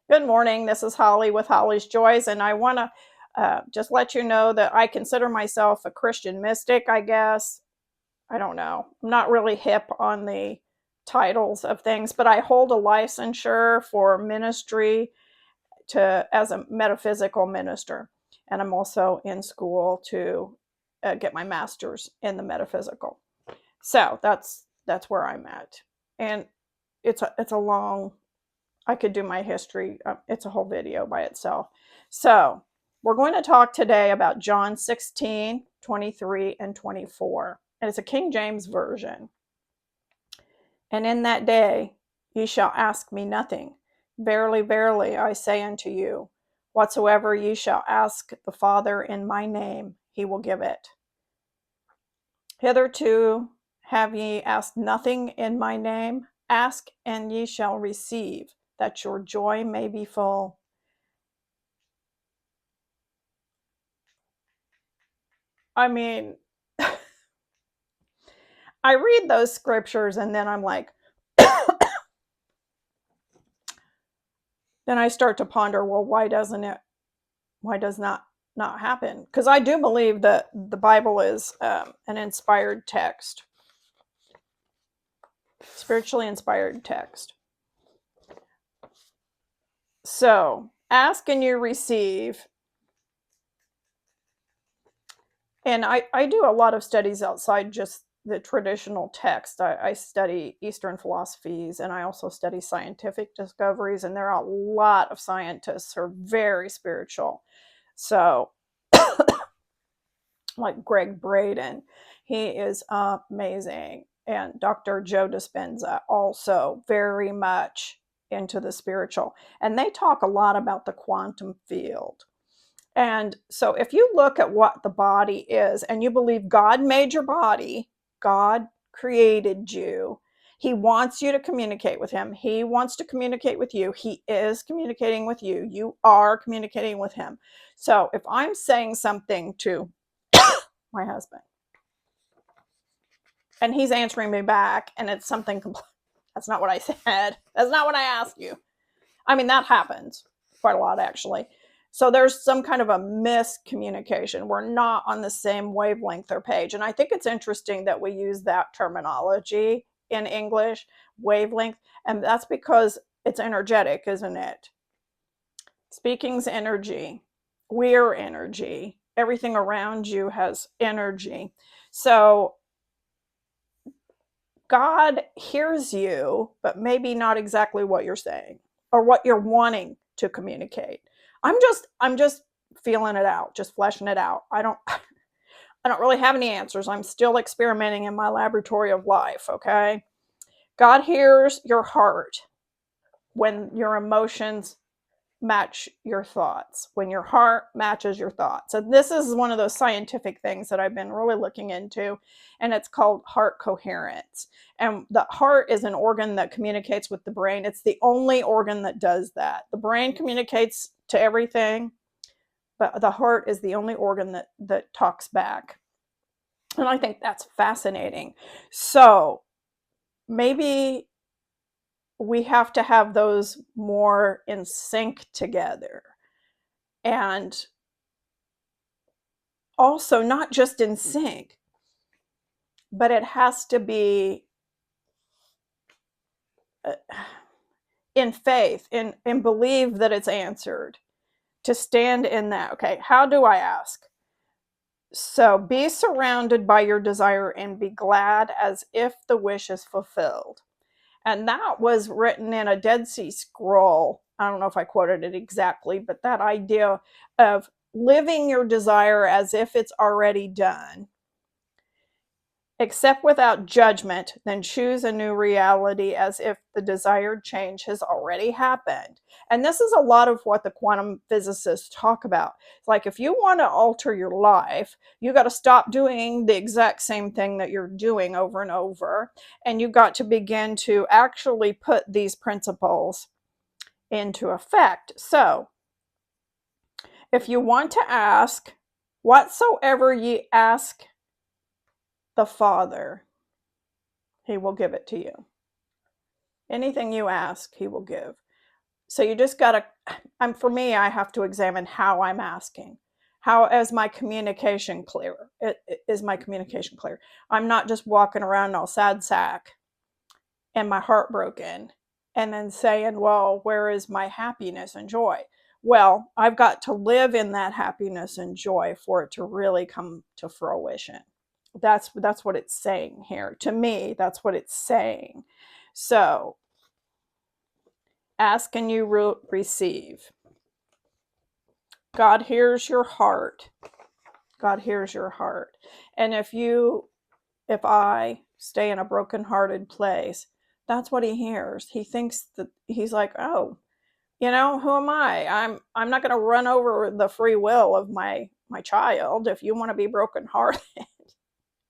Good morning. This is Holly with Holly's Joys, and I want to just let you know that I consider myself a Christian mystic, I guess. I don't know. I'm not really hip on the titles of things, but I hold a licensure for ministry to as a metaphysical minister, and I'm also in school to get my master's in the metaphysical. So that's where I'm at, and it's a long I could do my history. It's a whole video by itself. So, we're going to talk today about John 16, 23, and 24. And it's a King James version. And in that day ye shall ask me nothing. Verily, verily, I say unto you, whatsoever ye shall ask the Father in my name, he will give it. Hitherto have ye asked nothing in my name. Ask, and ye shall receive, that your joy may be full. I mean, I read those scriptures and then I'm like, then I start to ponder, well, why does not happen? Because I do believe that the Bible is an inspired text, spiritually inspired text. So ask and you receive. And I do a lot of studies outside just the traditional text. I study Eastern philosophies and I also study scientific discoveries, and there are a lot of scientists who are very spiritual. So, like Greg Braden, he is amazing. And Dr. Joe Dispenza, also very much into the spiritual. And they talk a lot about the quantum field. And so if you look at what the body is and you believe God made your body, God created you, he wants you to communicate with him. He wants to communicate with you. He is communicating with you. You are communicating with him. So if I'm saying something to my husband and he's answering me back and it's something that's not what I said. That's not what I asked you. I mean, that happens quite a lot, actually. So there's some kind of a miscommunication. We're not on the same wavelength or page. And I think it's interesting that we use that terminology in English, wavelength. And that's because it's energetic, isn't it? Speaking's energy. We're energy. Everything around you has energy. So God hears you, but maybe not exactly what you're saying or what you're wanting to communicate. I'm just feeling it out, just fleshing it out. I don't really have any answers. I'm still experimenting in my laboratory of life, okay? God hears your heart when your emotions match your thoughts, when your heart matches your thoughts. So this is one of those scientific things that I've been really looking into, and it's called heart coherence. And the heart is an organ that communicates with the brain. It's the only organ that does that. The brain communicates to everything, but the heart is the only organ that talks back. And I think that's fascinating. So maybe we have to have those more in sync together. And also not just in sync, but it has to be uh, in faith, in believe that it's answered, to stand in that. Okay, how do I ask? So be surrounded by your desire and be glad as if the wish is fulfilled. And that was written in a Dead Sea Scroll. I don't know if I quoted it exactly, but that idea of living your desire as if it's already done. Accept without judgment, then choose a new reality as if the desired change has already happened. And this is a lot of what the quantum physicists talk about. It's like if you want to alter your life, you got to stop doing the exact same thing that you're doing over and over. And you got to begin to actually put these principles into effect. So if you want to ask, whatsoever ye ask the Father, he will give it to you. Anything you ask, he will give. So you just got to, for me, I have to examine how I'm asking. How is my communication clear? Is my communication clear? I'm not just walking around all sad sack and my heart broken and then saying, well, where is my happiness and joy? Well, I've got to live in that happiness and joy for it to really come to fruition. That's what it's saying here. To me, that's what it's saying. So, ask and you receive. God hears your heart. God hears your heart. And if I stay in a brokenhearted place, that's what he hears. He thinks that he's like, oh, who am I? I'm not going to run over the free will of my child. If you want to be brokenhearted,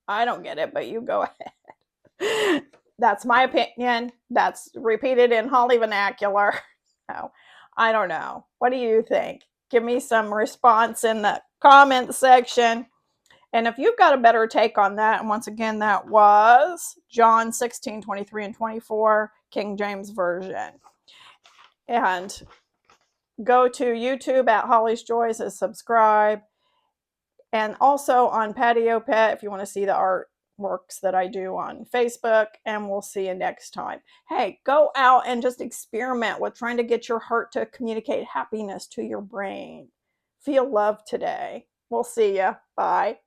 I don't get it, but you go ahead. That's my opinion. That's repeated in Holly vernacular. No, I don't know. What do you think? Give me some response in the comment section. And if you've got a better take on that, and once again, that was John 16, 23 and 24, King James Version. And go to YouTube at Holly's Joys and subscribe. And also on Patio Pet if you want to see the artworks that I do on Facebook. And we'll see you next time. Hey, go out and just experiment with trying to get your heart to communicate happiness to your brain. Feel love today. We'll see you. Bye.